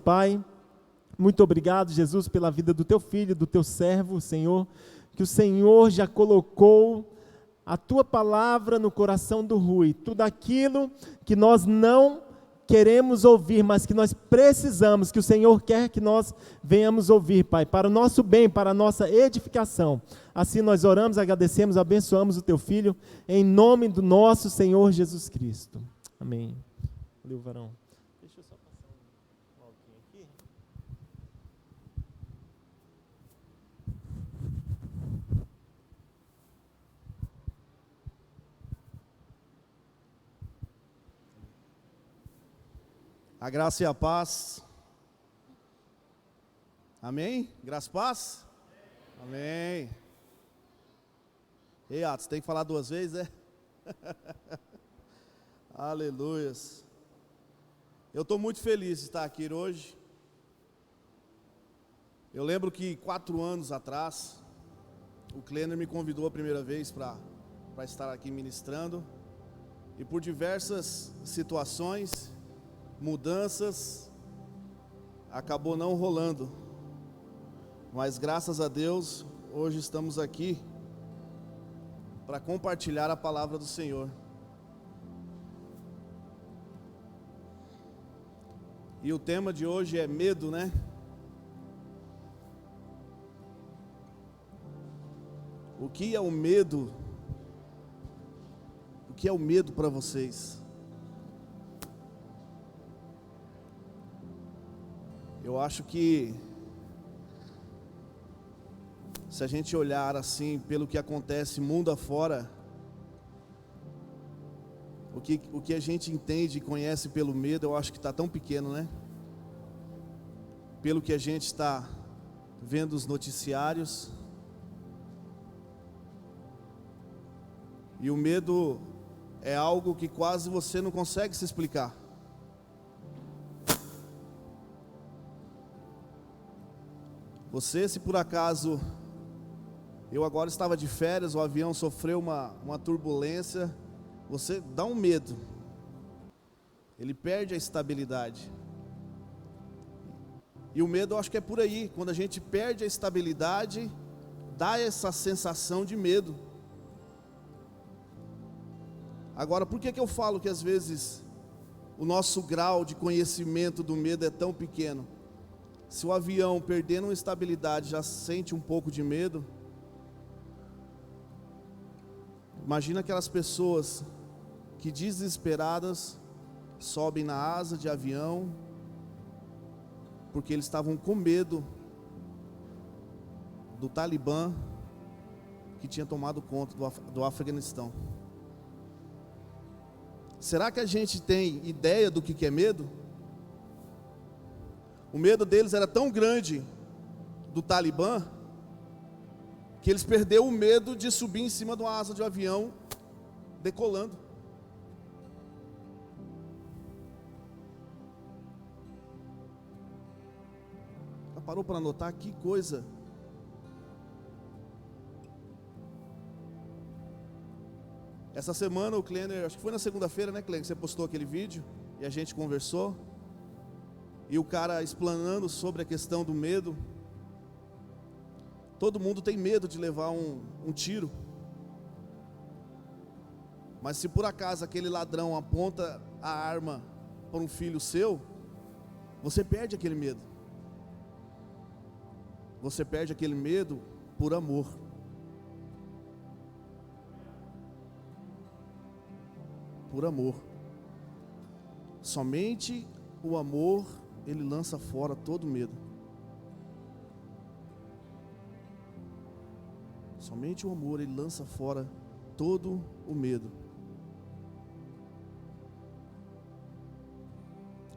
Pai, muito obrigado, Jesus, pela vida do teu filho, do teu servo, Senhor, que o Senhor já colocou a tua palavra no coração do Rui, tudo aquilo que nós não queremos ouvir, mas que nós precisamos, que o Senhor quer que nós venhamos ouvir, Pai, para o nosso bem, para a nossa edificação. Assim nós oramos, agradecemos, abençoamos o teu filho, em nome do nosso Senhor Jesus Cristo. Amém. Valeu, varão. Deixa eu só passar um alquinho aqui. A graça e a paz. Amém? Graça e paz? Amém. Ei, Atos, tem que falar duas vezes, é? Aleluias. Eu estou muito feliz de estar aqui hoje. Eu lembro que 4 anos atrás, o Kleiner me convidou a primeira vez para estar aqui ministrando. E por diversas situações, mudanças, acabou não rolando, mas graças a Deus, hoje estamos aqui para compartilhar a palavra do Senhor. E o tema de hoje é medo, né? O que é o medo? O que é o medo para vocês? Eu acho que se a gente olhar assim pelo que acontece mundo afora, o que a gente entende e conhece pelo medo, eu acho que está tão pequeno, né? Pelo que a gente está vendo os noticiários. E o medo é algo que quase você não consegue se explicar. Você, se por acaso, eu agora estava de férias, o avião sofreu uma turbulência, você dá um medo, ele perde a estabilidade. E o medo, eu acho que é por aí, quando a gente perde a estabilidade, dá essa sensação de medo. Agora, por que eu falo que às vezes o nosso grau de conhecimento do medo é tão pequeno? Se o avião perdendo uma estabilidade já sente um pouco de medo, imagina aquelas pessoas que desesperadas sobem na asa de avião, porque eles estavam com medo do Talibã que tinha tomado conta do Afeganistão. Será que a gente tem ideia do que é medo? O medo deles era tão grande do Talibã, que eles perderam o medo de subir em cima de uma asa de um avião, decolando. Já parou para notar que coisa? Essa semana o Kleiner, acho que foi na segunda-feira, né, Kleiner, que você postou aquele vídeo, e a gente conversou. E o cara explanando sobre a questão do medo. Todo mundo tem medo de levar um tiro. Mas se por acaso aquele ladrão aponta a arma para um filho seu, você perde aquele medo. Você perde aquele medo por amor. Por amor. Somente o amor, ele lança fora todo medo. Somente o amor, ele lança fora todo o medo.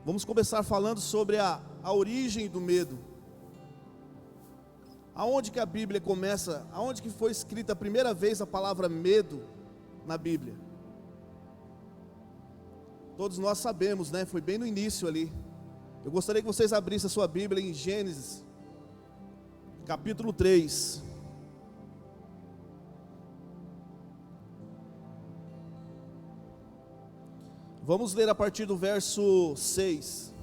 Vamos começar falando sobre a origem do medo. Aonde que a Bíblia começa? Aonde que foi escrita a primeira vez a palavra medo na Bíblia? Todos nós sabemos, né? Foi bem no início ali. Eu gostaria que vocês abrissem a sua Bíblia em Gênesis, capítulo 3. Vamos ler a partir do verso 6.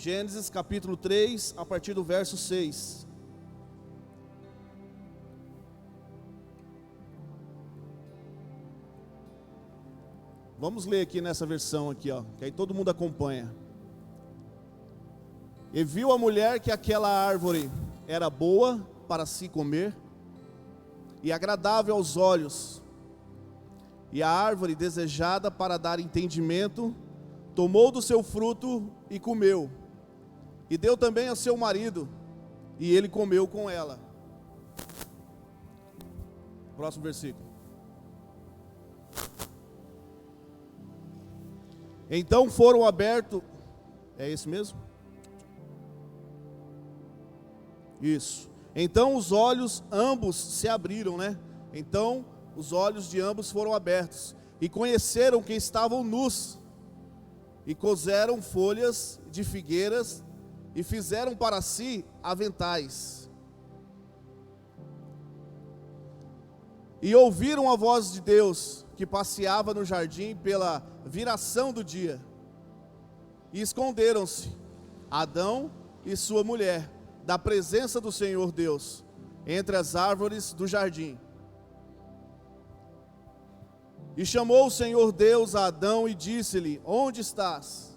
Gênesis capítulo 3, a partir do verso 6. Vamos ler aqui nessa versão aqui, ó, que aí todo mundo acompanha. E viu a mulher que aquela árvore era boa para se comer e agradável aos olhos, e a árvore desejada para dar entendimento, tomou do seu fruto e comeu, e deu também ao seu marido, e ele comeu com ela. Próximo versículo. Então foram abertos, é esse mesmo? Isso. Então os olhos ambos se abriram, né? Então os olhos de ambos foram abertos, e conheceram que estavam nus, e coseram folhas de figueiras, e fizeram para si aventais. E ouviram a voz de Deus, que passeava no jardim pela viração do dia. E esconderam-se, Adão e sua mulher, da presença do Senhor Deus, entre as árvores do jardim. E chamou o Senhor Deus a Adão e disse-lhe: onde estás?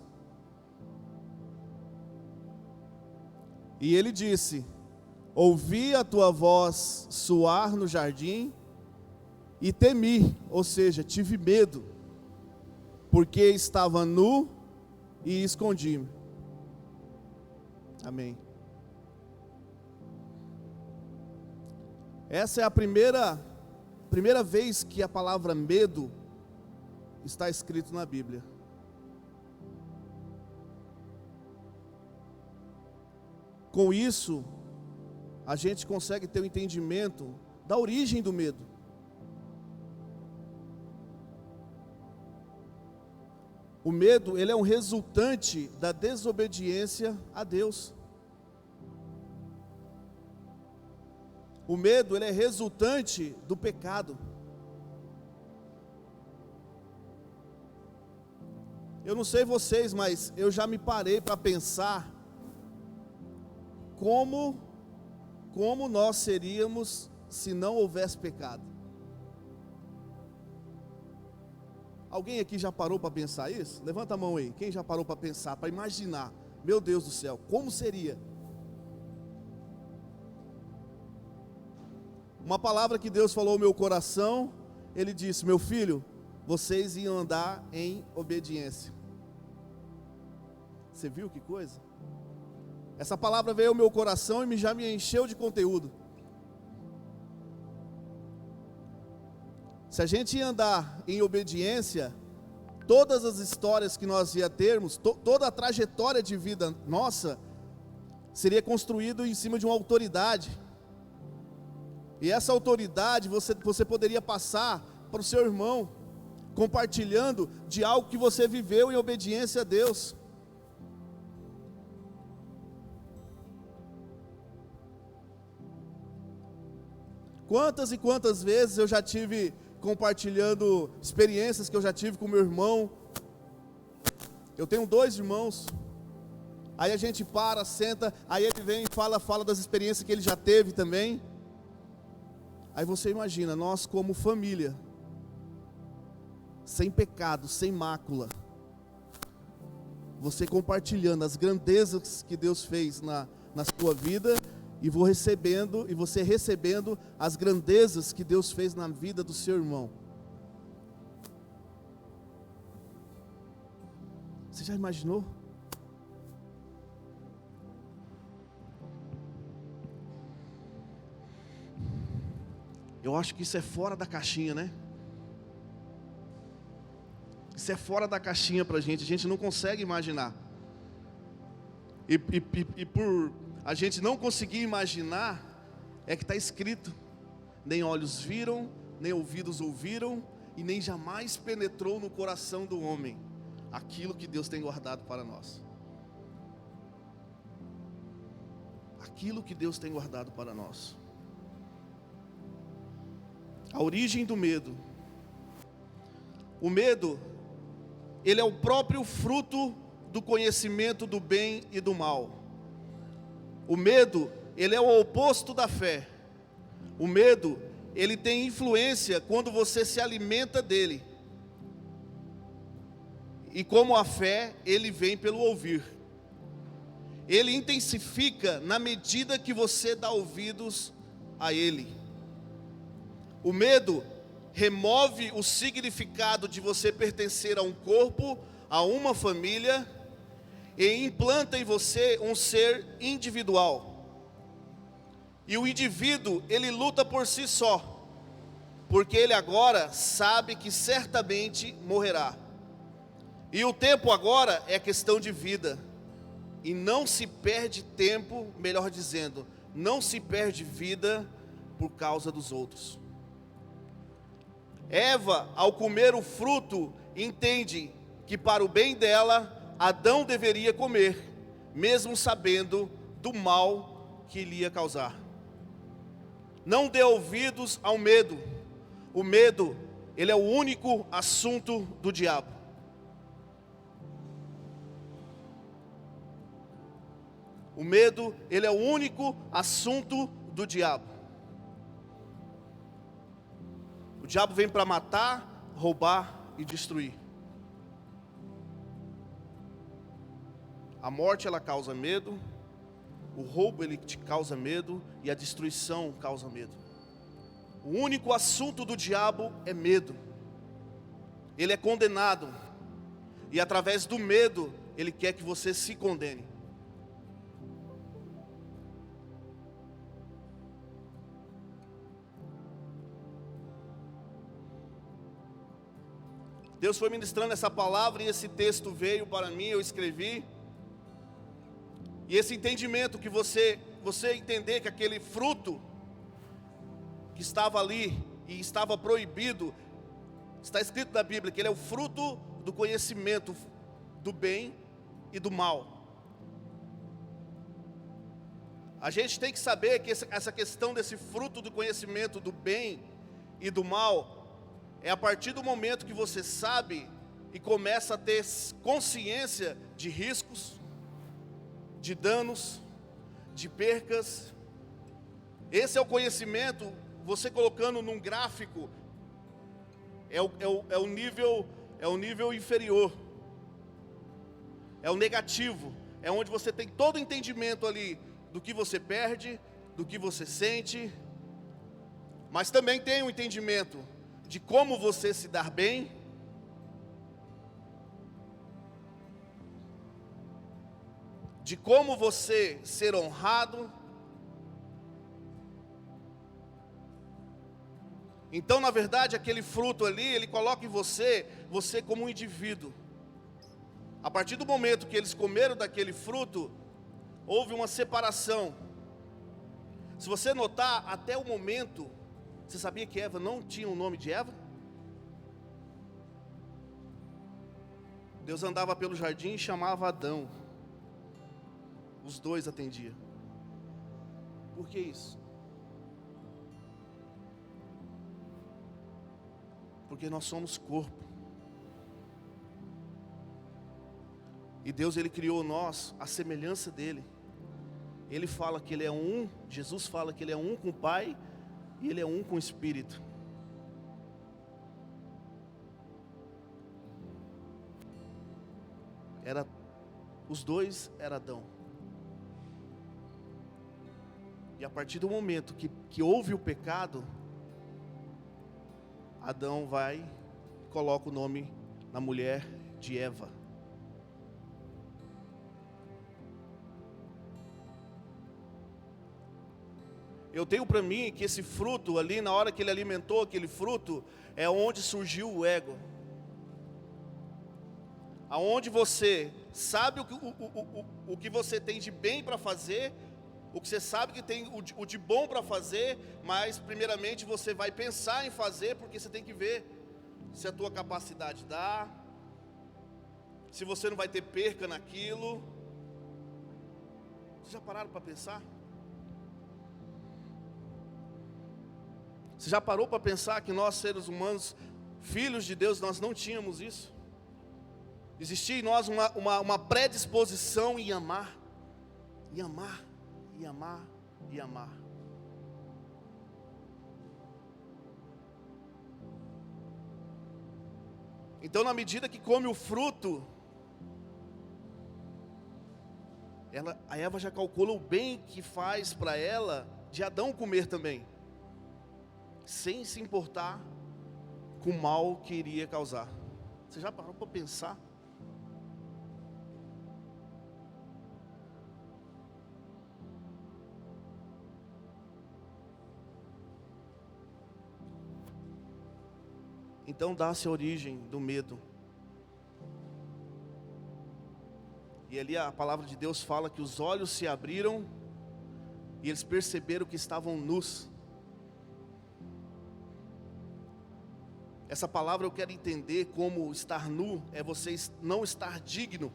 E ele disse: ouvi a tua voz soar no jardim, e temi, ou seja, tive medo, porque estava nu e escondi-me. Amém. Essa é a primeira vez que a palavra medo está escrito na Bíblia. Com isso, a gente consegue ter o entendimento da origem do medo. O medo, ele é um resultante da desobediência a Deus. O medo, ele é resultante do pecado. Eu não sei vocês, mas eu já me parei para pensar como nós seríamos se não houvesse pecado. Alguém aqui já parou para pensar isso? Levanta a mão aí. Quem já parou para pensar, para imaginar? Meu Deus do céu, como seria? Uma palavra que Deus falou ao meu coração, Ele disse: meu filho, vocês iam andar em obediência. Você viu que coisa? Essa palavra veio ao meu coração e já me encheu de conteúdo. Se a gente ia andar em obediência, todas as histórias que nós ia termos, toda a trajetória de vida nossa, seria construído em cima de uma autoridade. E essa autoridade você poderia passar para o seu irmão, compartilhando de algo que você viveu em obediência a Deus. Quantas e quantas vezes eu já tive compartilhando experiências que eu já tive com meu irmão. Eu tenho 2 irmãos. Aí a gente para, senta, aí ele vem e fala das experiências que ele já teve também. Aí você imagina, nós como família, sem pecado, sem mácula, você compartilhando as grandezas que Deus fez na sua vida, e você recebendo as grandezas que Deus fez na vida do seu irmão. Você já imaginou? Eu acho que isso é fora da caixinha, né? Isso é fora da caixinha pra gente, a gente não consegue imaginar. E por a gente não conseguir imaginar, é que está escrito: nem olhos viram, nem ouvidos ouviram, e nem jamais penetrou no coração do homem aquilo que Deus tem guardado para nós. Aquilo que Deus tem guardado para nós. A origem do medo. O medo, ele é o próprio fruto do conhecimento do bem e do mal. O medo, ele é o oposto da fé. O medo, ele tem influência quando você se alimenta dele. E como a fé, ele vem pelo ouvir. Ele intensifica na medida que você dá ouvidos a ele. O medo remove o significado de você pertencer a um corpo, a uma família, e implanta em você um ser individual. E o indivíduo, ele luta por si só, porque ele agora sabe que certamente morrerá. E o tempo agora é questão de vida. E não se perde tempo, melhor dizendo, não se perde vida por causa dos outros. Eva, ao comer o fruto, entende que para o bem dela, Adão deveria comer, mesmo sabendo do mal que lhe ia causar. Não dê ouvidos ao medo. O medo, ele é o único assunto do diabo. O medo, ele é o único assunto do diabo. O diabo vem para matar, roubar e destruir. A morte, ela causa medo. O roubo, ele te causa medo. E a destruição causa medo. O único assunto do diabo é medo. Ele é condenado. E através do medo, ele quer que você se condene. Deus foi ministrando essa palavra e esse texto veio para mim, eu escrevi. E esse entendimento que você entender que aquele fruto que estava ali e estava proibido, está escrito na Bíblia que ele é o fruto do conhecimento do bem e do mal. A gente tem que saber que essa questão desse fruto do conhecimento do bem e do mal é a partir do momento que você sabe e começa a ter consciência de riscos, de danos, de percas. Esse é o conhecimento, você colocando num gráfico, é o nível inferior, é o negativo, é onde você tem todo o entendimento ali do que você perde, do que você sente, mas também tem o entendimento de como você se dar bem, de como você ser honrado. Então, na verdade, aquele fruto ali, ele coloca em você como um indivíduo. A partir do momento que eles comeram daquele fruto, houve uma separação. Se você notar, até o momento, você sabia que Eva não tinha o nome de Eva? Deus andava pelo jardim e chamava Adão. Os dois atendiam. Por que isso? Porque nós somos corpo. E Deus, ele criou nós à semelhança dele. Ele fala que ele é um, Jesus fala que ele é um com o Pai e ele é um com o Espírito. Os dois eram Adão. E a partir do momento que houve o pecado, Adão vai e coloca o nome na mulher de Eva. Eu tenho para mim que esse fruto ali, na hora que ele alimentou aquele fruto, é onde surgiu o ego. Aonde você sabe o que você tem de bem para fazer, o que você sabe que tem o de bom para fazer, mas primeiramente você vai pensar em fazer, porque você tem que ver se a tua capacidade dá, se você não vai ter perca naquilo. Vocês já pararam para pensar? Você já parou para pensar que nós, seres humanos, filhos de Deus, nós não tínhamos isso? Existia em nós uma predisposição em amar, e amar, e amar, e amar. Então, na medida que come o fruto, a Eva já calcula o bem que faz para ela de Adão comer também, sem se importar com o mal que iria causar. Você já parou para pensar? Então dá-se a origem do medo. E ali a palavra de Deus fala que os olhos se abriram e eles perceberam que estavam nus. Essa palavra eu quero entender como estar nu é você não estar digno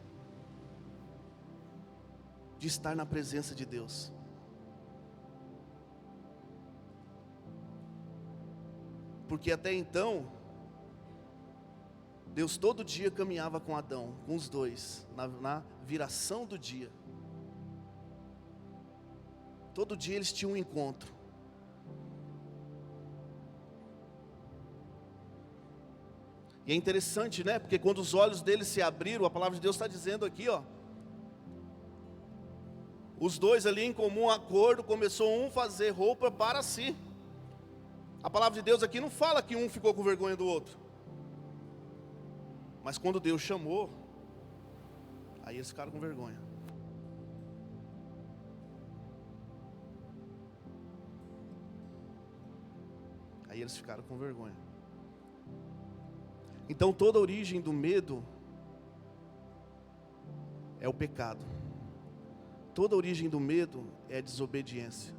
de estar na presença de Deus. Porque até então, Deus todo dia caminhava com Adão, com os dois, na viração do dia. Todo dia eles tinham um encontro. E é interessante, né? Porque quando os olhos deles se abriram, a palavra de Deus está dizendo aqui, ó. Os dois ali em comum acordo, começou um a fazer roupa para si. A palavra de Deus aqui não fala que um ficou com vergonha do outro. Mas quando Deus chamou, aí eles ficaram com vergonha. Aí eles ficaram com vergonha. Então toda a origem do medo é o pecado. Toda a origem do medo é a desobediência.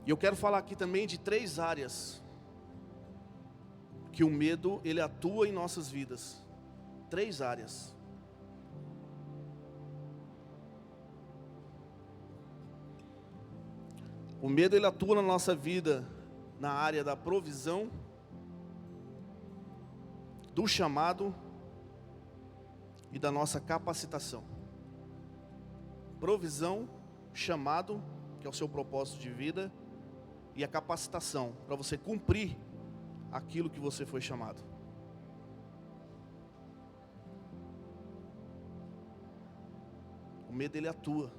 E eu quero falar aqui também de 3 áreas que o medo ele atua em nossas vidas. 3 áreas. O medo ele atua na nossa vida na área da provisão, do chamado e da nossa capacitação. Provisão, chamado, que é o seu propósito de vida, e a capacitação para você cumprir aquilo que você foi chamado. O medo ele atua.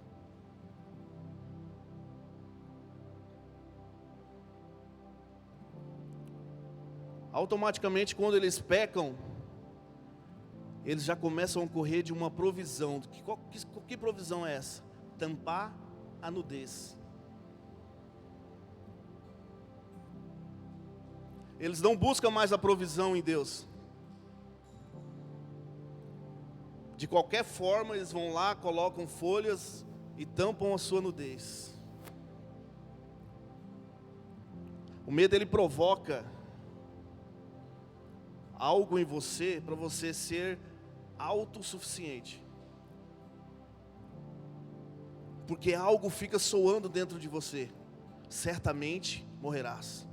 Automaticamente quando eles pecam, eles já começam a correr de uma provisão. Que provisão é essa? Tampar a nudez. Eles não buscam mais a provisão em Deus. De qualquer forma, eles vão lá, colocam folhas e tampam a sua nudez. O medo ele provoca algo em você para você ser autossuficiente. Porque algo fica soando dentro de você. Certamente morrerás.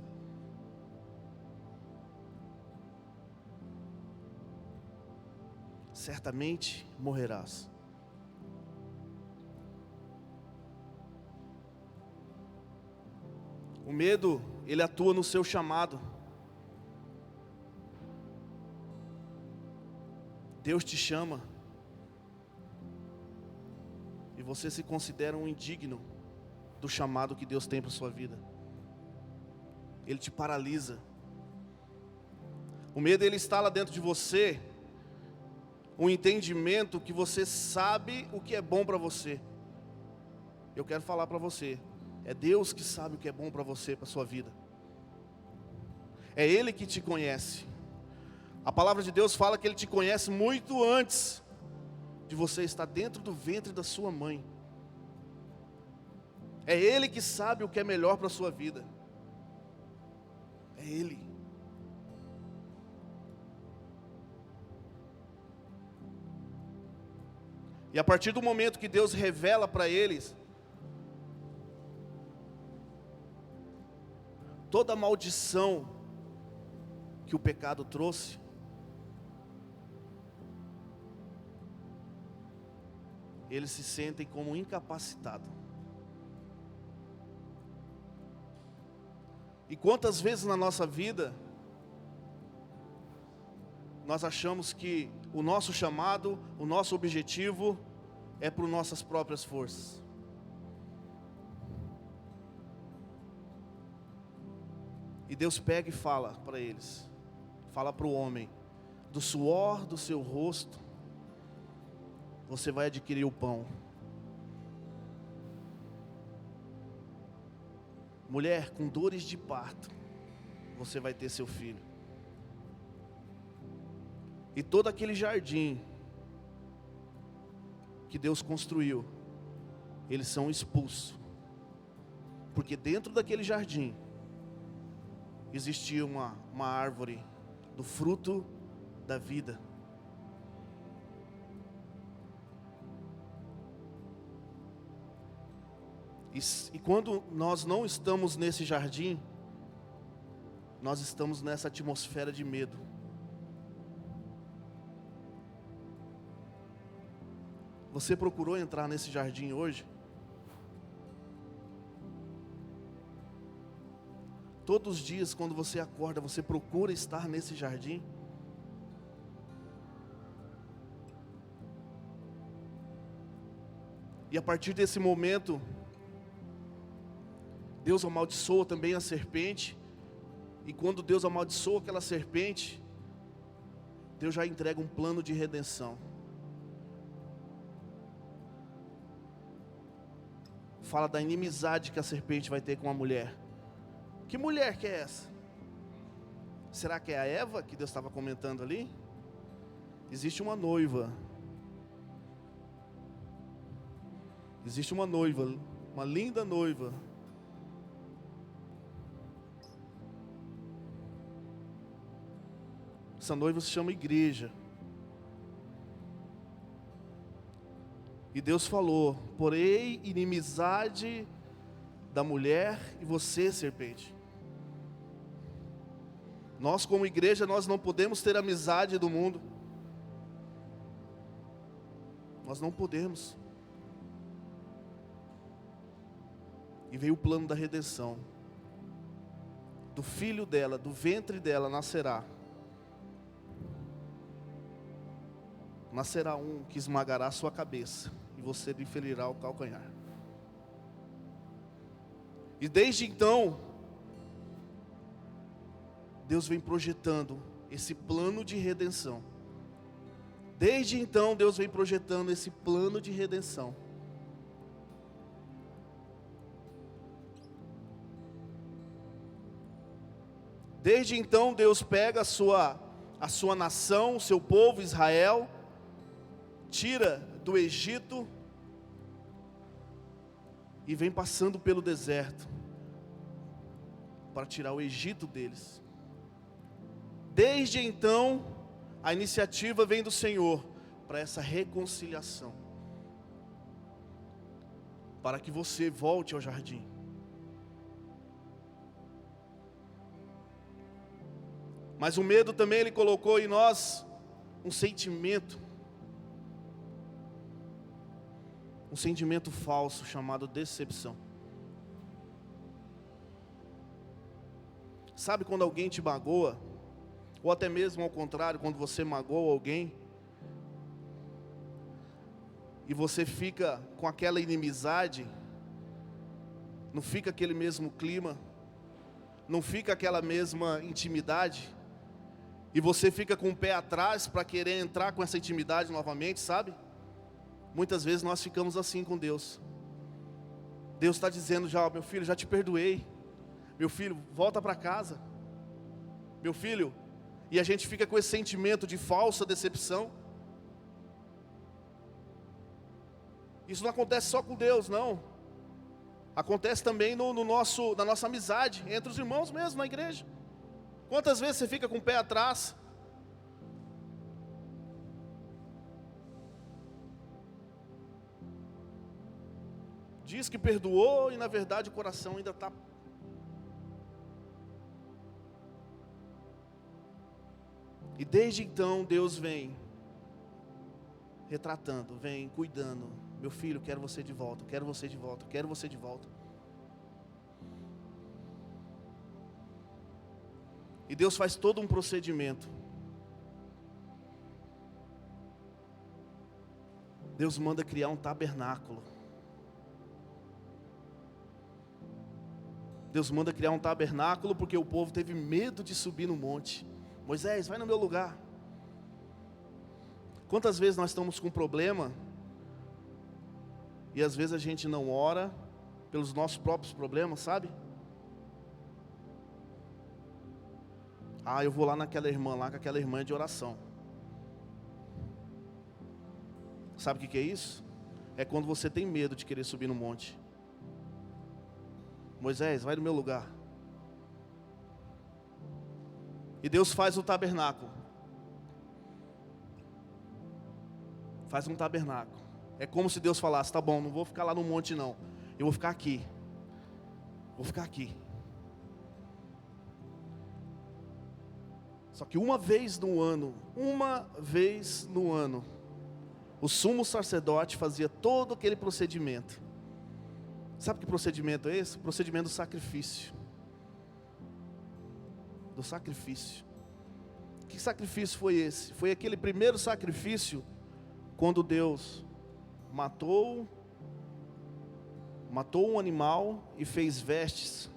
Certamente morrerás. O medo, ele atua no seu chamado. Deus te chama e você se considera um indigno do chamado que Deus tem para a sua vida. Ele te paralisa. O medo ele instala dentro de você um entendimento que você sabe o que é bom para você. Eu quero falar para você, é Deus que sabe o que é bom para você, para a sua vida. É Ele que te conhece. A palavra de Deus fala que Ele te conhece muito antes de você estar dentro do ventre da sua mãe. É Ele que sabe o que é melhor para a sua vida. É Ele. E a partir do momento que Deus revela para eles toda a maldição que o pecado trouxe, eles se sentem como incapacitados. E quantas vezes na nossa vida nós achamos que o nosso chamado, o nosso objetivo é por nossas próprias forças. E Deus pega e fala para eles, fala para o homem: do suor do seu rosto você vai adquirir o pão. Mulher, com dores de parto você vai ter seu filho. E todo aquele jardim que Deus construiu, eles são expulsos, porque dentro daquele jardim existia uma árvore do fruto da vida. E quando nós não estamos nesse jardim, nós estamos nessa atmosfera de medo. Você procurou entrar nesse jardim hoje? Todos os dias, quando você acorda, você procura estar nesse jardim? E a partir desse momento, Deus amaldiçoa também a serpente. E quando Deus amaldiçoa aquela serpente, Deus já entrega um plano de redenção. Fala da inimizade que a serpente vai ter com a mulher. Que mulher que é essa? Será que é a Eva que Deus estava comentando ali? Existe uma noiva. Existe uma noiva, uma linda noiva. Essa noiva se chama igreja. E Deus falou: porém inimizade da mulher e você, serpente. Nós como igreja, nós não podemos ter amizade do mundo. Nós não podemos. E veio o plano da redenção. Do filho dela, do ventre dela nascerá um que esmagará a sua cabeça, e você lhe ferirá o calcanhar. E desde então, Deus vem projetando esse plano de redenção. Desde então, Deus vem projetando esse plano de redenção. Desde então, Deus pega a sua nação, o seu povo, Israel, tira do Egito e vem passando pelo deserto para tirar o Egito deles. Desde então, a iniciativa vem do Senhor para essa reconciliação, para que você volte ao jardim. Mas o medo também, ele colocou em nós um sentimento falso chamado decepção. Sabe quando alguém te magoa? Ou até mesmo ao contrário, quando você magoa alguém e você fica com aquela inimizade, não fica aquele mesmo clima, não fica aquela mesma intimidade, e você fica com o pé atrás para querer entrar com essa intimidade novamente, sabe? Muitas vezes nós ficamos assim com Deus. Deus está dizendo já: meu filho, já te perdoei. Meu filho, volta para casa. Meu filho. E a gente fica com esse sentimento de falsa decepção. Isso não acontece só com Deus, não. Acontece também na nossa amizade, entre os irmãos mesmo, na igreja. Quantas vezes você fica com o pé atrás? Diz que perdoou e na verdade o coração ainda está. E desde então Deus vem retratando, vem cuidando. Meu filho, quero você de volta, quero você de volta, quero você de volta. E Deus faz todo um procedimento. Deus manda criar um tabernáculo. Deus manda criar um tabernáculo porque o povo teve medo de subir no monte. Moisés, vai no meu lugar. Quantas vezes nós estamos com problema e às vezes a gente não ora pelos nossos próprios problemas, sabe? Eu vou lá naquela irmã lá, que aquela irmã é de oração. Sabe o que é isso? É quando você tem medo de querer subir no monte. Moisés, vai no meu lugar. E Deus faz o tabernáculo. Faz um tabernáculo. É como se Deus falasse, tá bom, não vou ficar lá no monte não. Eu vou ficar aqui. Vou ficar aqui. Só que uma vez no ano, o sumo sacerdote fazia todo aquele procedimento. Sabe que procedimento é esse? O procedimento do sacrifício. Do sacrifício. Que sacrifício foi esse? Foi aquele primeiro sacrifício quando Deus matou um animal e fez vestes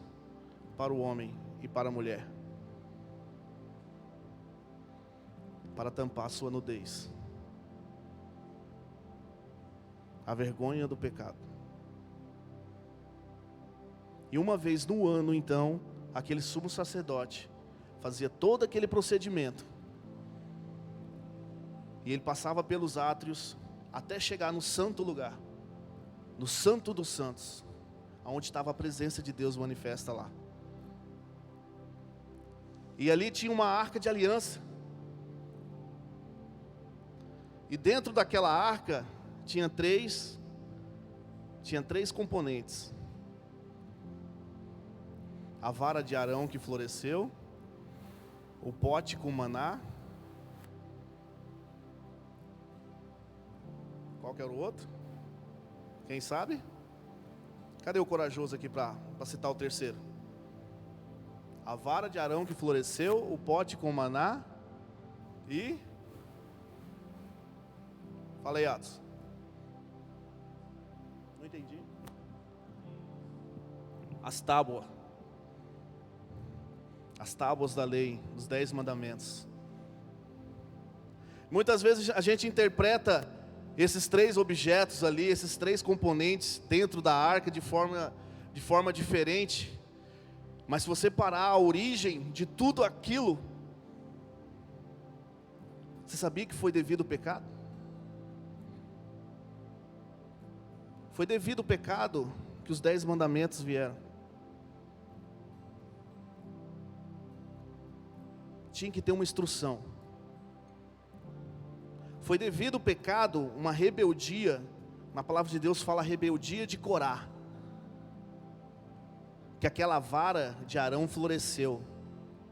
para o homem e para a mulher, para tampar a sua nudez, a vergonha do pecado. E uma vez no ano, então, aquele sumo sacerdote fazia todo aquele procedimento. E ele passava pelos átrios até chegar no santo lugar, no santo dos santos, onde estava a presença de Deus manifesta lá. E ali tinha uma arca de aliança. E dentro daquela arca tinha três componentes: a vara de Arão que floresceu, o pote com maná. Qual que era o outro? Quem sabe? Cadê o corajoso aqui para citar o terceiro? A vara de Arão que floresceu, o pote com maná e... Fala aí, Atos. Não entendi. As tábuas da lei, os 10 mandamentos. Muitas vezes a gente interpreta esses 3 objetos ali, esses 3 componentes dentro da arca de forma diferente. Mas se você parar a origem de tudo aquilo, você sabia que foi devido ao pecado? Foi devido ao pecado que os 10 mandamentos vieram. Tinha que ter uma instrução. Foi devido ao pecado, uma rebeldia. Na palavra de Deus fala rebeldia de Corá, que aquela vara de Arão floresceu,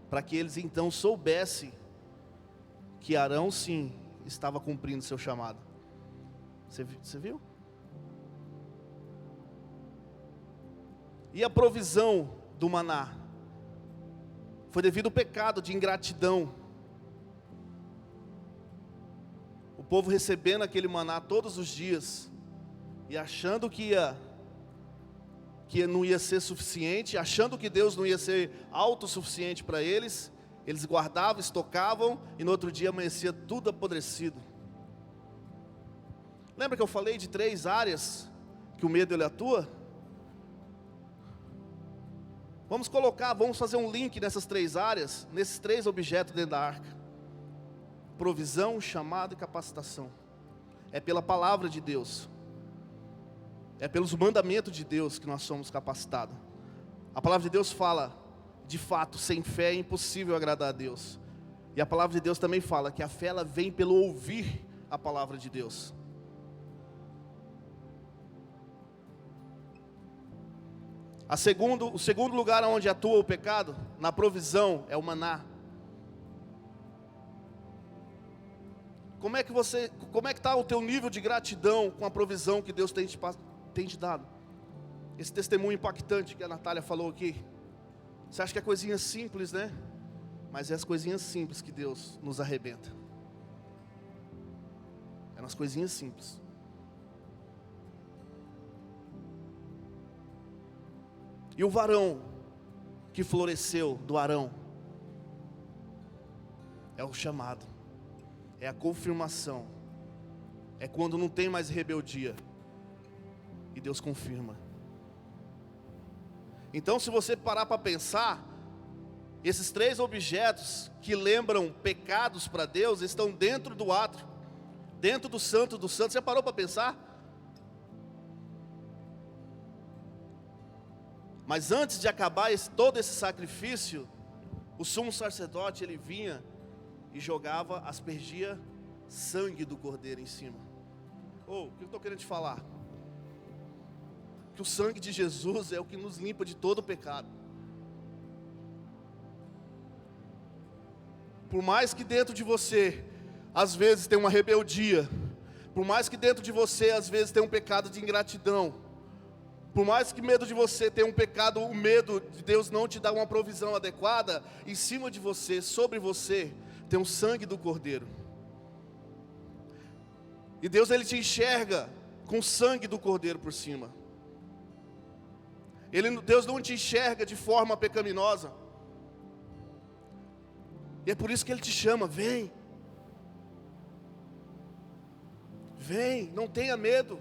para que eles então soubessem que Arão sim estava cumprindo seu chamado. Você viu? E a provisão do maná foi devido ao pecado de ingratidão. O povo recebendo aquele maná todos os dias e achando que não ia ser suficiente, achando que Deus não ia ser autossuficiente para eles, eles guardavam, estocavam e no outro dia amanhecia tudo apodrecido. Lembra que eu falei de 3 áreas que o medo ele atua? Vamos fazer um link nessas 3 áreas, nesses 3 objetos dentro da arca: provisão, chamado e capacitação. É pela palavra de Deus, é pelos mandamentos de Deus que nós somos capacitados. A palavra de Deus fala, de fato, sem fé é impossível agradar a Deus. E a palavra de Deus também fala que a fé ela vem pelo ouvir a palavra de Deus. O segundo lugar onde atua o pecado, na provisão, é o maná. Como é que está o teu nível de gratidão com a provisão que Deus tem te dado? Esse testemunho impactante que a Natália falou aqui. Você acha que é coisinha simples, né? Mas é as coisinhas simples que Deus nos arrebenta. É nas coisinhas simples. E o varão que floresceu do Arão é o chamado, é a confirmação, é quando não tem mais rebeldia e Deus confirma. Então, se você parar para pensar, esses 3 objetos que lembram pecados para Deus estão dentro do átrio, dentro do santo dos santos. Você parou para pensar? Mas antes de acabar todo esse sacrifício, o sumo sacerdote, ele vinha e aspergia sangue do cordeiro em cima. O que eu estou querendo te falar? Que o sangue de Jesus é o que nos limpa de todo o pecado. Por mais que dentro de você, às vezes tem uma rebeldia, por mais que dentro de você, às vezes tem um pecado de ingratidão, por mais que medo de você tenha um pecado, o medo de Deus não te dar uma provisão adequada, em cima de você, sobre você, tem o sangue do Cordeiro. E Deus, ele te enxerga com o sangue do Cordeiro por cima. Deus não te enxerga de forma pecaminosa. E é por isso que Ele te chama, vem. Vem, não tenha medo.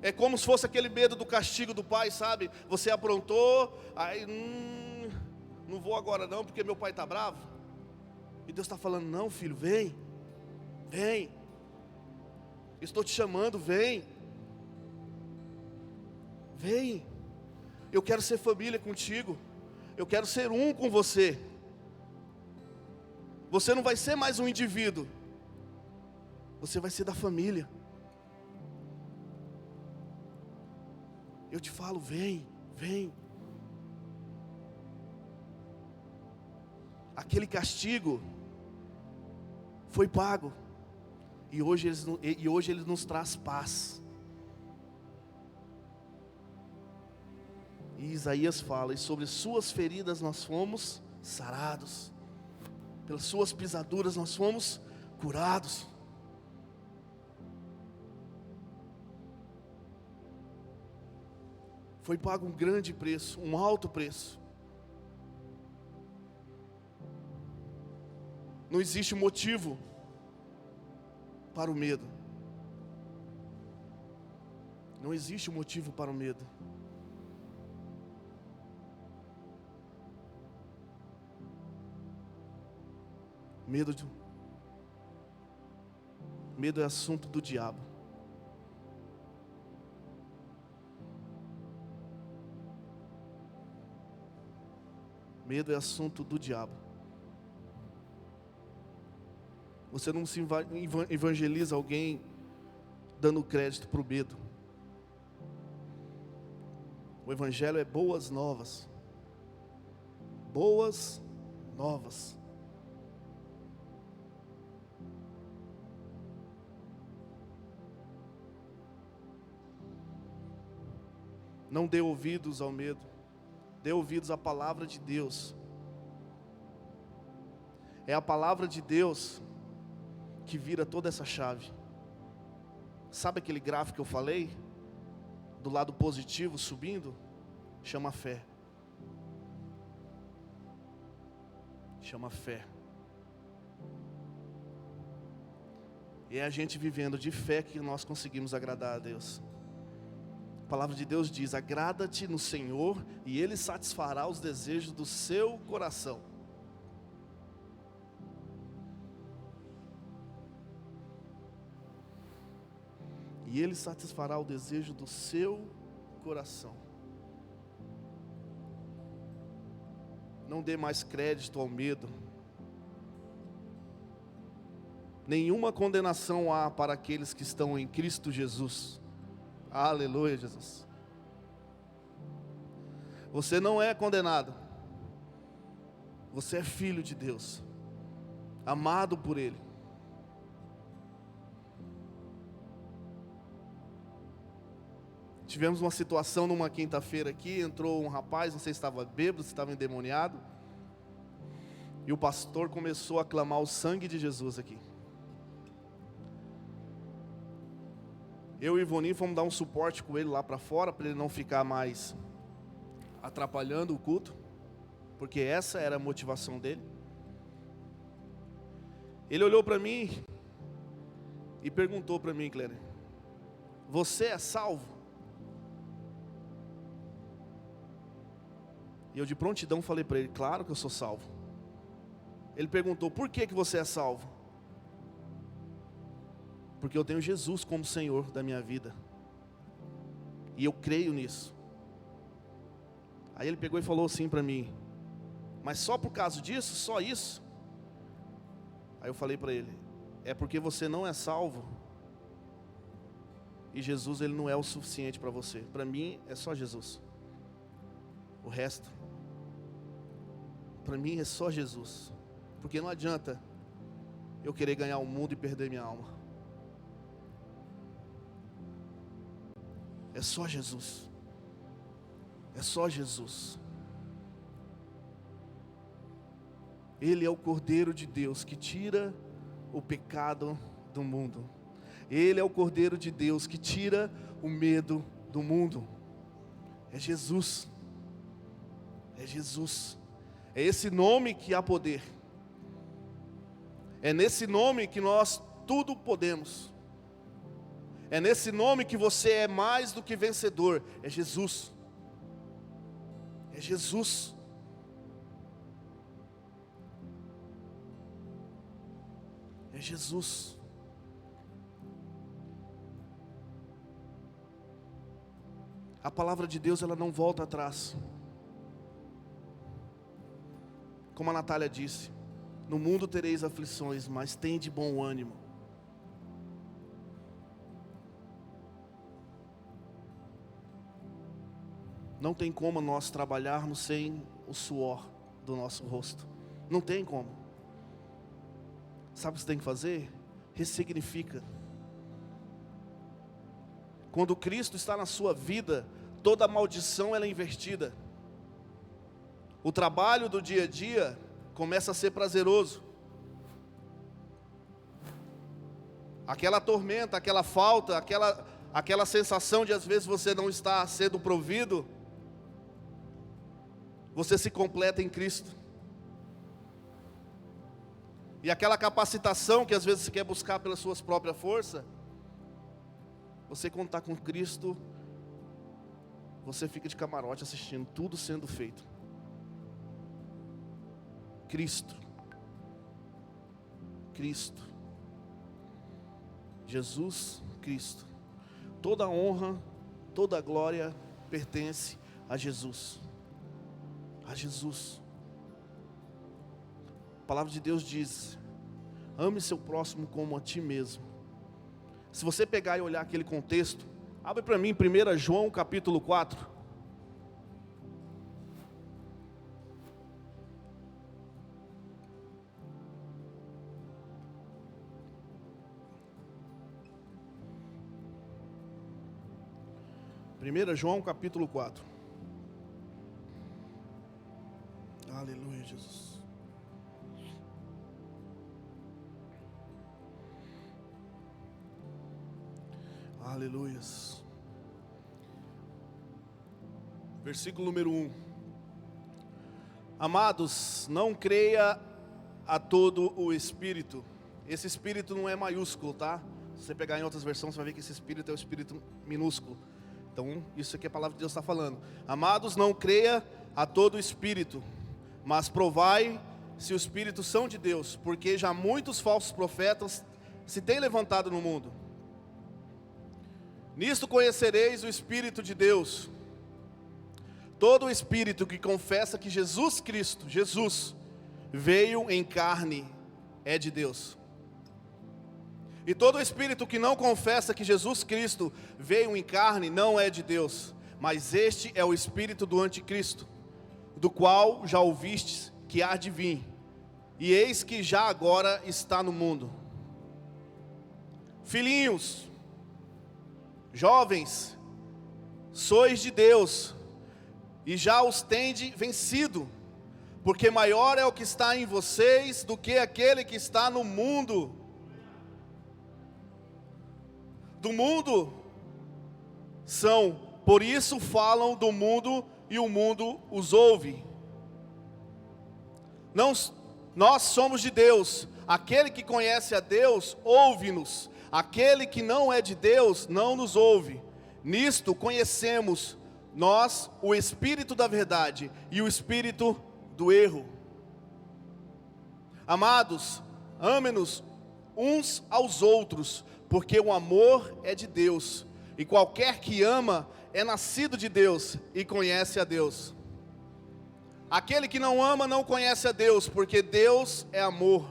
É como se fosse aquele medo do castigo do pai, sabe? Você aprontou, aí não vou agora não, porque meu pai está bravo. E Deus está falando, não filho, vem. Vem. Estou te chamando, vem. Vem. Eu quero ser família contigo. Eu quero ser um com você. Você não vai ser mais um indivíduo. Você vai ser da família. Eu te falo, vem, vem. Aquele castigo foi pago. E hoje ele nos traz paz. E Isaías fala, e sobre suas feridas nós fomos sarados. Pelas suas pisaduras nós fomos curados. Foi pago um grande preço, um alto preço. Não existe motivo para o medo. Não existe motivo para o medo. Medo é assunto do diabo. Medo é assunto do diabo. Você não se evangeliza alguém dando crédito para o medo. O evangelho é boas novas. Boas novas. Não dê ouvidos ao medo. Dê ouvidos à palavra de Deus. É a palavra de Deus que vira toda essa chave. Sabe aquele gráfico que eu falei? Do lado positivo subindo? Chama fé. Chama fé. E é a gente vivendo de fé que nós conseguimos agradar a Deus. A palavra de Deus diz, agrada-te no Senhor e Ele satisfará os desejos do seu coração. E Ele satisfará o desejo do seu coração. Não dê mais crédito ao medo. Nenhuma condenação há para aqueles que estão em Cristo Jesus. Aleluia, Jesus. Você não é condenado. Você é filho de Deus. amado por Ele. Tivemos uma situação numa quinta-feira aqui, entrou um rapaz, não sei se estava bêbado, se estava endemoniado, e o pastor começou a clamar o sangue de Jesus aqui. Eu e Ivoni fomos dar um suporte com ele lá para fora, para ele não ficar mais atrapalhando o culto, porque essa era a motivação dele. Ele olhou para mim e perguntou para mim, Cléner: você é salvo? E eu de prontidão falei para ele: claro que eu sou salvo. Ele perguntou: por que você é salvo? Porque eu tenho Jesus como Senhor da minha vida, e eu creio nisso. Aí ele pegou e falou assim para mim: mas só por causa disso? Só isso? Aí eu falei para ele: é porque você não é salvo, e Jesus, Ele não é o suficiente para você. Para mim é só Jesus. O resto, para mim é só Jesus. Porque não adianta eu querer ganhar o mundo e perder minha alma. É só Jesus. É só Jesus. Ele é o Cordeiro de Deus que tira o pecado do mundo. Ele é o Cordeiro de Deus que tira o medo do mundo. É Jesus. É Jesus. É esse nome que há poder. É nesse nome que nós tudo podemos. É nesse nome que você é mais do que vencedor. É Jesus. É Jesus. É Jesus. A palavra de Deus, ela não volta atrás. Como a Natália disse: no mundo tereis aflições, mas tende bom ânimo. Não tem como nós trabalharmos sem o suor do nosso rosto. Não tem como. Sabe o que você tem que fazer? Ressignifica. Quando Cristo está na sua vida, toda maldição ela é invertida. O trabalho do dia a dia começa a ser prazeroso. Aquela tormenta, aquela falta, aquela sensação de às vezes você não estar sendo provido, você se completa em Cristo. E aquela capacitação que às vezes você quer buscar pelas suas próprias forças, você quando está com Cristo, você fica de camarote assistindo tudo sendo feito. Cristo. Cristo. Jesus Cristo. Toda a honra, toda a glória pertence a Jesus. A Jesus. A palavra de Deus diz: ame seu próximo como a ti mesmo. Se você pegar e olhar aquele contexto, abre para mim 1 João capítulo 4. João capítulo 4. Aleluia, Jesus. Aleluias. Versículo número 1. Amados, não creia a todo o Espírito. Esse Espírito não é maiúsculo, tá? Se você pegar em outras versões, você vai ver que esse Espírito é o Espírito minúsculo. Então, isso aqui a palavra de Deus está falando. Amados, não creia a todo o Espírito, mas provai se os Espíritos são de Deus, porque já muitos falsos profetas se têm levantado no mundo. Nisto conhecereis o Espírito de Deus. Todo o Espírito que confessa que Jesus Cristo, Jesus, veio em carne, é de Deus. E todo Espírito que não confessa que Jesus Cristo veio em carne, não é de Deus. Mas este é o Espírito do anticristo, do qual já ouvistes que há de vir, e eis que já agora está no mundo. Filhinhos, jovens, sois de Deus, e já os tende vencido, porque maior é o que está em vocês do que aquele que está no mundo. Do mundo são, por isso falam do mundo, e o mundo os ouve. Nós somos de Deus. Aquele que conhece a Deus, ouve-nos. Aquele que não é de Deus, não nos ouve. Nisto conhecemos nós o espírito da verdade e o espírito do erro. Amados, ame-nos uns aos outros, porque o amor é de Deus, e qualquer que ama é nascido de Deus e conhece a Deus. Aquele que não ama não conhece a Deus, porque Deus é amor.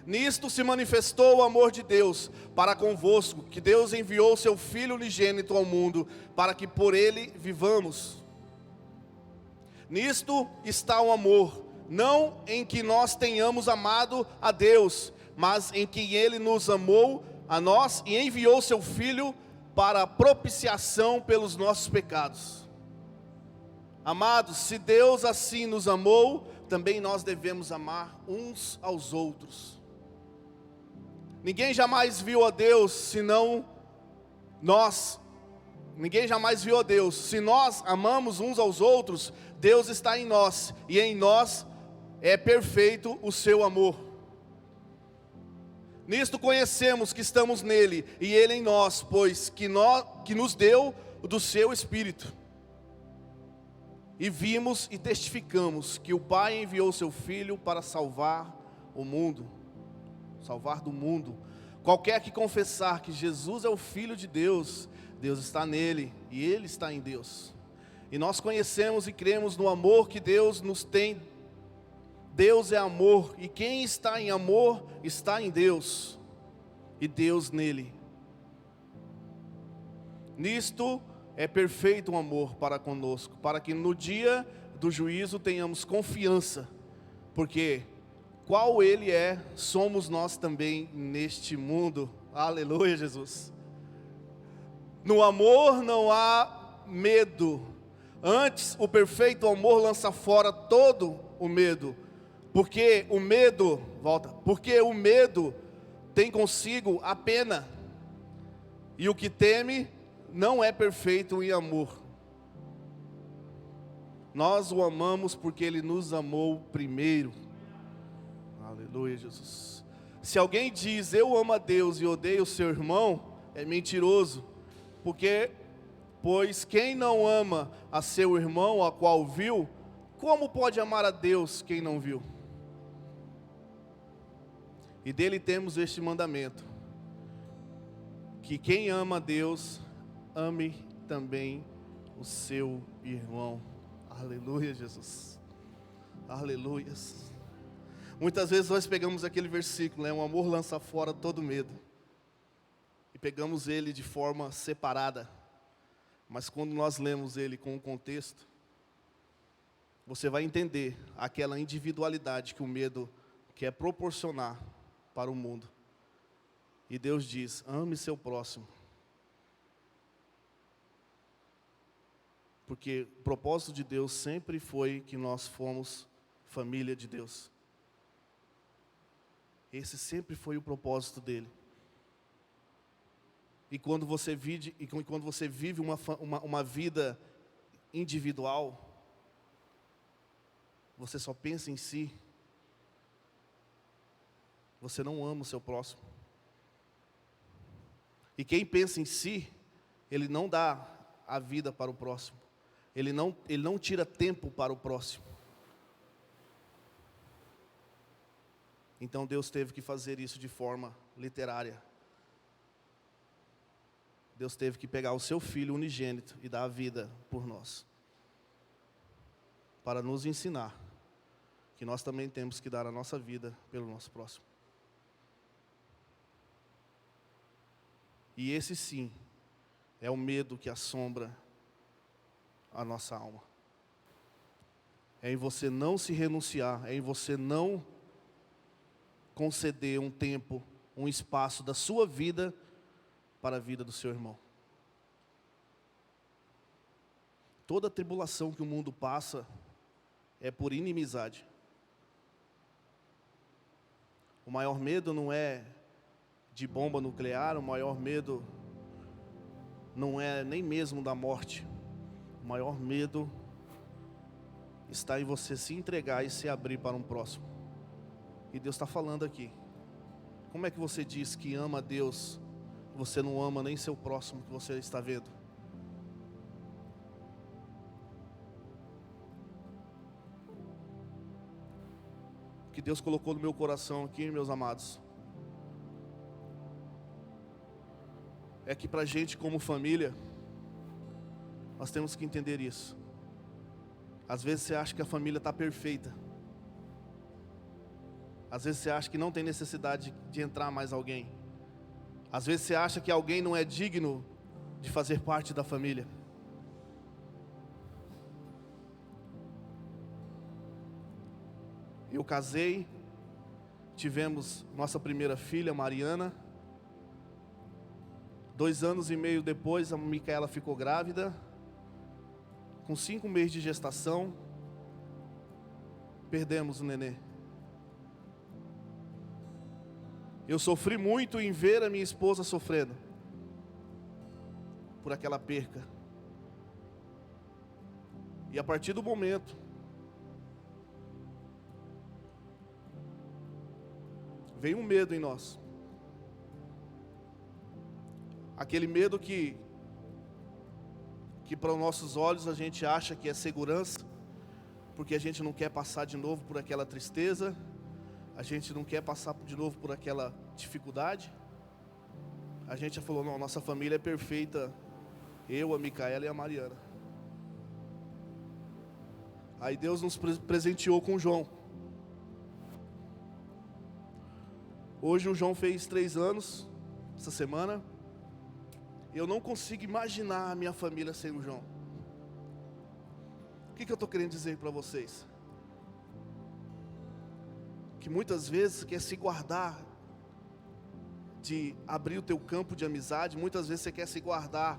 Nisto se manifestou o amor de Deus para convosco, que Deus enviou seu Filho unigênito ao mundo, para que por ele vivamos. Nisto está o amor, não em que nós tenhamos amado a Deus, mas em que ele nos amou a nós e enviou seu Filho para a propiciação pelos nossos pecados. Amados, se Deus assim nos amou, também nós devemos amar uns aos outros. Ninguém jamais viu a Deus, senão nós. Ninguém jamais viu a Deus. Se nós amamos uns aos outros, Deus está em nós, e em nós é perfeito o seu amor. Nisto conhecemos que estamos nele, e ele em nós, pois que nos deu do seu Espírito. E vimos e testificamos que o Pai enviou seu Filho para salvar o mundo. Salvar do mundo. Qualquer que confessar que Jesus é o Filho de Deus, Deus está nele e ele está em Deus. E nós conhecemos e cremos no amor que Deus nos tem. Deus é amor, e quem está em amor está em Deus, e Deus nele. Nisto é perfeito o amor para conosco, para que no dia do juízo tenhamos confiança, porque qual ele é, somos nós também neste mundo. Aleluia, Jesus. No amor não há medo, antes o perfeito amor lança fora todo o medo, porque o medo tem consigo a pena, e o que teme não é perfeito em amor. Nós o amamos porque ele nos amou primeiro. Aleluia, Jesus. Se alguém diz eu amo a Deus e odeio o seu irmão, é mentiroso, pois quem não ama a seu irmão, a qual viu, como pode amar a Deus quem não viu? E dele temos este mandamento, que quem ama a Deus, ame também o seu irmão. Aleluia, Jesus. Aleluia. Muitas vezes nós pegamos aquele versículo, o amor lança fora todo medo, e pegamos ele de forma separada. Mas quando nós lemos ele com o contexto, você vai entender aquela individualidade que o medo quer proporcionar para o mundo. E Deus diz, ame seu próximo. Porque o propósito de Deus sempre foi que nós fomos família de Deus. Esse sempre foi o propósito dele. E quando você vive uma vida individual, você só pensa em si, você não ama o seu próximo. E quem pensa em si, ele não dá a vida para o próximo. Ele não tira tempo para o próximo. Então Deus teve que fazer isso de forma literária. Deus teve que pegar o seu Filho unigênito e dar a vida por nós, para nos ensinar que nós também temos que dar a nossa vida pelo nosso próximo. E esse sim é o medo que assombra a nossa alma. é em você não se renunciar, é em você não conceder um tempo, um espaço da sua vida para a vida do seu irmão. Toda tribulação que o mundo passa é por inimizade. O maior medo não é de bomba nuclear, o maior medo não é nem mesmo da morte. O maior medo está em você se entregar e se abrir para um próximo. E Deus está falando aqui. Como é que você diz que ama a Deus, você não ama nem seu próximo que você está vendo? O que Deus colocou no meu coração aqui, meus amados, é que para a gente como família, nós temos que entender isso. Às vezes você acha que a família está perfeita. Às vezes você acha que não tem necessidade de entrar mais alguém. Às vezes você acha que alguém não é digno de fazer parte da família. Eu casei, tivemos nossa primeira filha, Mariana. 2 anos e meio depois, a Micaela ficou grávida. Com 5 meses de gestação, perdemos o nenê. Eu sofri muito em ver a minha esposa sofrendo por aquela perca. E a partir do momento veio um medo em nós. Aquele medo que para os nossos olhos a gente acha que é segurança, porque a gente não quer passar de novo por aquela tristeza, a gente não quer passar de novo por aquela dificuldade. A gente já falou, não, nossa família é perfeita, eu, a Micaela e a Mariana. Aí Deus nos presenteou com o João. Hoje o João fez 3 anos, essa semana. Eu não consigo imaginar a minha família sem o João. O que eu estou querendo dizer para vocês? Que muitas vezes você quer se guardar de abrir o teu campo de amizade. Muitas vezes você quer se guardar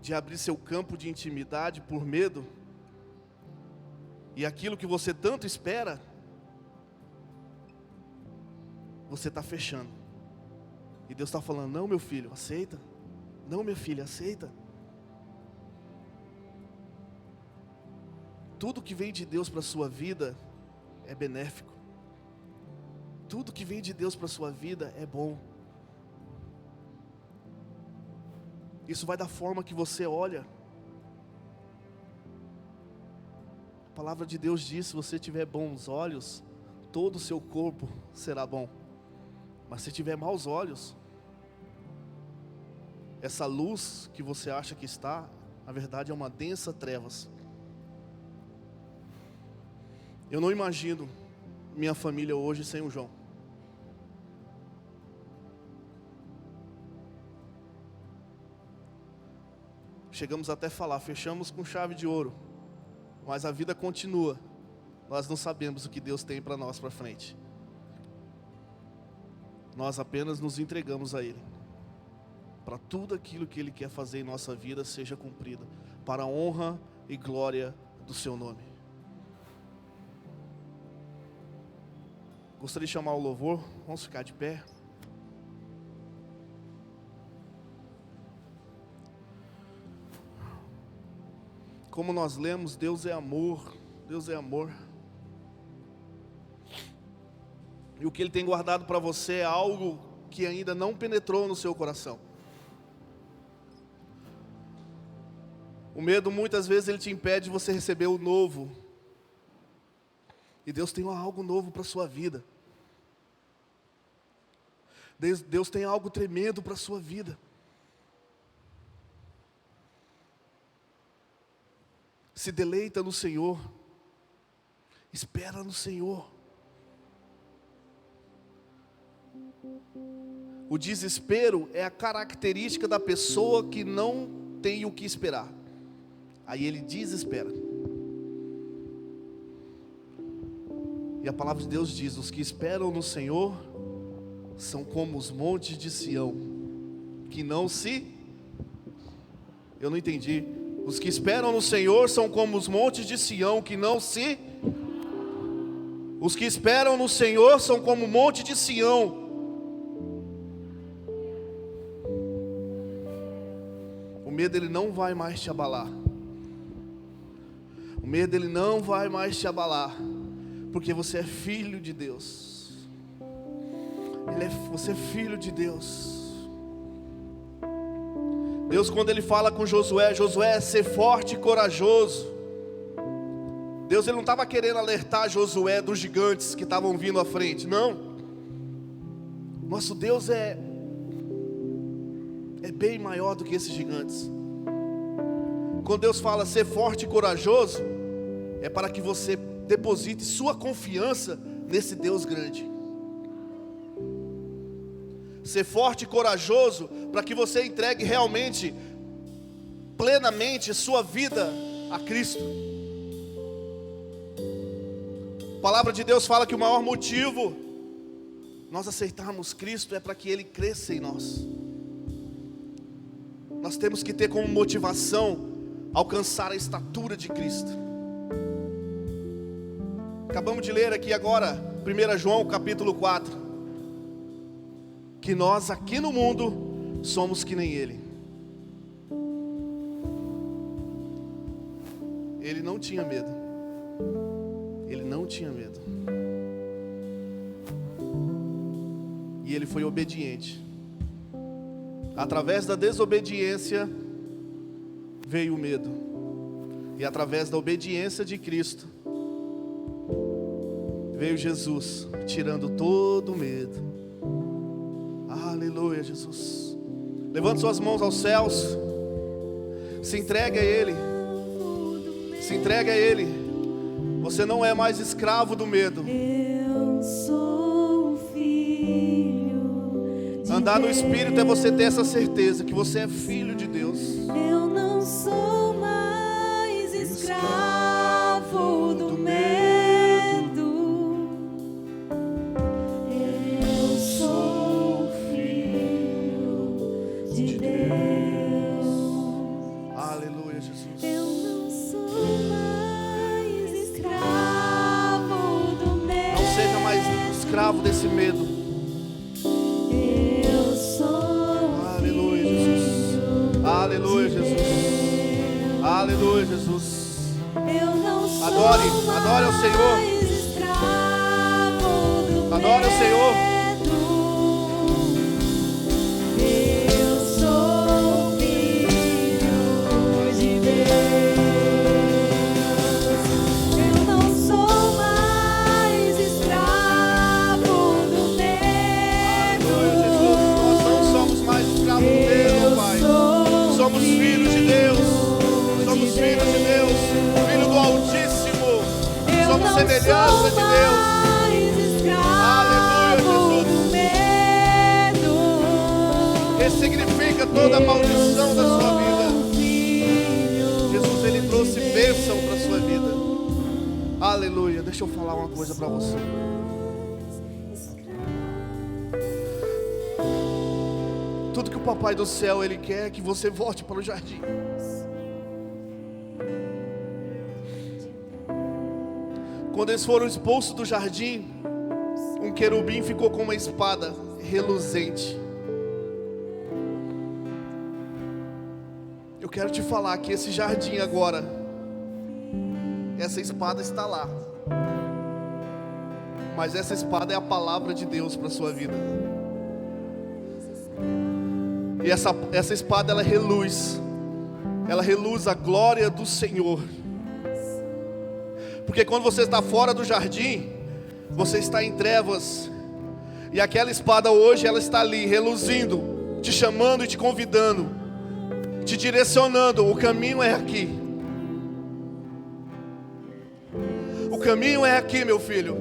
de abrir seu campo de intimidade por medo. E aquilo que você tanto espera, você está fechando. E Deus está falando, não meu filho, aceita. Não minha filha, aceita. Tudo que vem de Deus para a sua vida é benéfico. Tudo que vem de Deus para a sua vida é bom. Isso vai da forma que você olha. A palavra de Deus diz, se você tiver bons olhos, todo o seu corpo será bom. Mas se tiver maus olhos, essa luz que você acha que está, na verdade é uma densa trevas. Eu não imagino minha família hoje sem o João. Chegamos até a falar, fechamos com chave de ouro, mas a vida continua. Nós não sabemos o que Deus tem para nós para frente. Nós apenas nos entregamos a Ele, para tudo aquilo que Ele quer fazer em nossa vida seja cumprido, para a honra e glória do Seu nome. Gostaria de chamar o louvor, vamos ficar de pé. Como nós lemos, Deus é amor, Deus é amor. E o que Ele tem guardado para você é algo que ainda não penetrou no seu coração. O medo muitas vezes ele te impede de você receber o novo. E Deus tem algo novo para a sua vida. Deus tem algo tremendo para a sua vida. Se deleita no Senhor. Espera no Senhor. O desespero é a característica da pessoa que não tem o que esperar. Aí ele desespera. E a palavra de Deus diz: os que esperam no Senhor são como os montes de Sião, que não se... Eu não entendi. Os que esperam no Senhor são como os montes de Sião, que não se... Os que esperam no Senhor são como o monte de Sião. O medo, ele não vai mais te abalar. O medo, ele não vai mais te abalar, porque você é filho de Deus. Você é filho de Deus. Deus, quando Ele fala com Josué, Josué, ser forte e corajoso. Deus, Ele não estava querendo alertar Josué dos gigantes que estavam vindo à frente, não. Nosso Deus é bem maior do que esses gigantes. Quando Deus fala ser forte e corajoso, é para que você deposite sua confiança nesse Deus grande. Ser forte e corajoso para que você entregue realmente, plenamente sua vida a Cristo. A palavra de Deus fala que o maior motivo nós aceitarmos Cristo é para que Ele cresça em nós. Nós temos que ter como motivação alcançar a estatura de Cristo. Acabamos de ler aqui agora 1 João capítulo 4, que nós aqui no mundo somos que nem Ele. Ele não tinha medo. Ele não tinha medo. E Ele foi obediente. Através da desobediência veio o medo. E através da obediência de Cristo veio Jesus, tirando todo o medo. Aleluia, Jesus. Levante suas mãos aos céus. Se entregue a Ele. Se entregue a Ele. Você não é mais escravo do medo. Eu sou filho de Andar no Espírito é você ter essa certeza que você é filho de Deus. Eu não sou mais escravo do medo. Eu sou filho de Deus. Aleluia, Jesus. Eu não sou mais escravo do medo. Não seja mais escravo desse medo. Eu sou Aleluia, Jesus. Aleluia, Jesus. Aleluia, Jesus. Eu não sou Adore ao Senhor. mais escravo do Adore ao Senhor. medo. Eu sou filho de Deus. Eu não sou mais escravo do medo. Aleluia, Jesus. Nós não somos mais escravos do medo, Pai. Somos filhos de Deus. Somos filhos de Deus. Filho do Altíssimo. Somos semelhança de Deus. Aleluia, Jesus. Ressignifica toda a maldição da sua vida. Jesus, Ele trouxe bênção para a sua vida. Aleluia. Deixa eu falar uma coisa para você. Tudo que o Papai do Céu, Ele quer é que você volte para o jardim. Quando eles foram expulsos do jardim, um querubim ficou com uma espada reluzente. Eu quero te falar que esse jardim agora, essa espada está lá, mas essa espada é a palavra de Deus para a sua vida. E essa espada, ela reluz a glória do Senhor. Porque quando você está fora do jardim, você está em trevas. E aquela espada hoje, ela está ali, reluzindo, te chamando e te convidando, te direcionando. O caminho é aqui. O caminho é aqui, meu filho.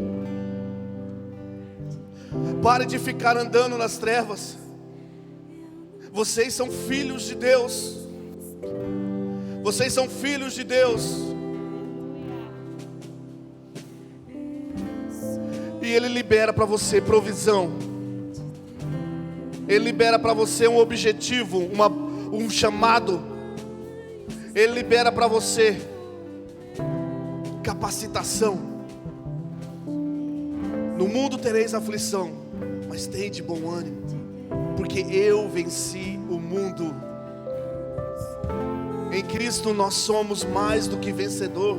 Pare de ficar andando nas trevas. Vocês são filhos de Deus. Vocês são filhos de Deus. E Ele libera para você provisão. Ele libera para você um objetivo, um chamado. Ele libera para você capacitação. No mundo tereis aflição, mas tem de bom ânimo, porque eu venci o mundo. Em Cristo nós somos mais do que vencedor.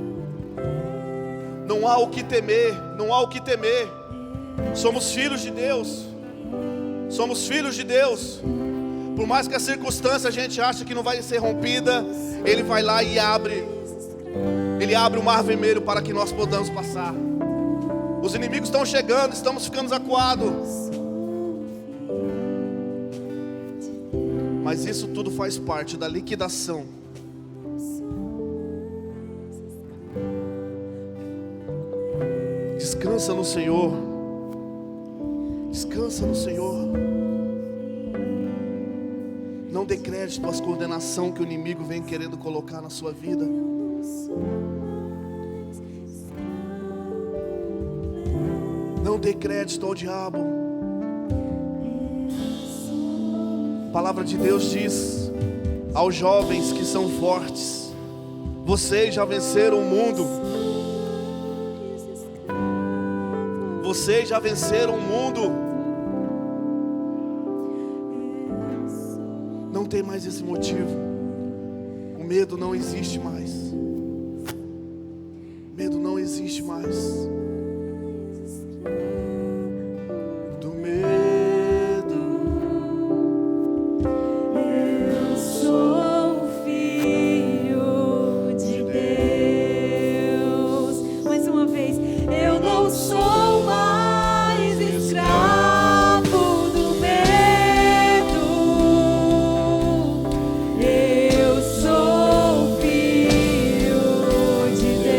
Não há o que temer, não há o que temer. Somos filhos de Deus. Somos filhos de Deus. Por mais que a circunstância a gente acha que não vai ser rompida, Ele vai lá e abre. Ele abre o mar vermelho para que nós podamos passar. Os inimigos estão chegando, estamos ficando acuados. Mas isso tudo faz parte da liquidação. Descansa no Senhor. Descansa no Senhor. Não dê crédito às condenações que o inimigo vem querendo colocar na sua vida. Não dê crédito ao diabo. A palavra de Deus diz aos jovens que são fortes: vocês já venceram o mundo. Vocês já venceram o mundo. Não tem mais esse motivo. O medo não existe mais. O medo não existe mais. Do medo. Eu sou filho de Deus. Mais uma vez. Eu não sou mais escravo do medo. Eu sou filho de Deus.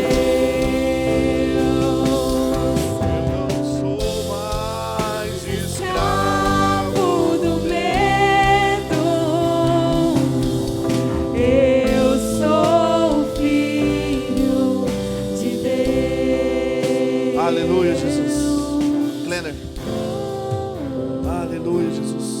Eu não sou mais Escravo do medo. Eu sou filho de Deus. Aleluia, Jesus. Glenner. Aleluia, Jesus.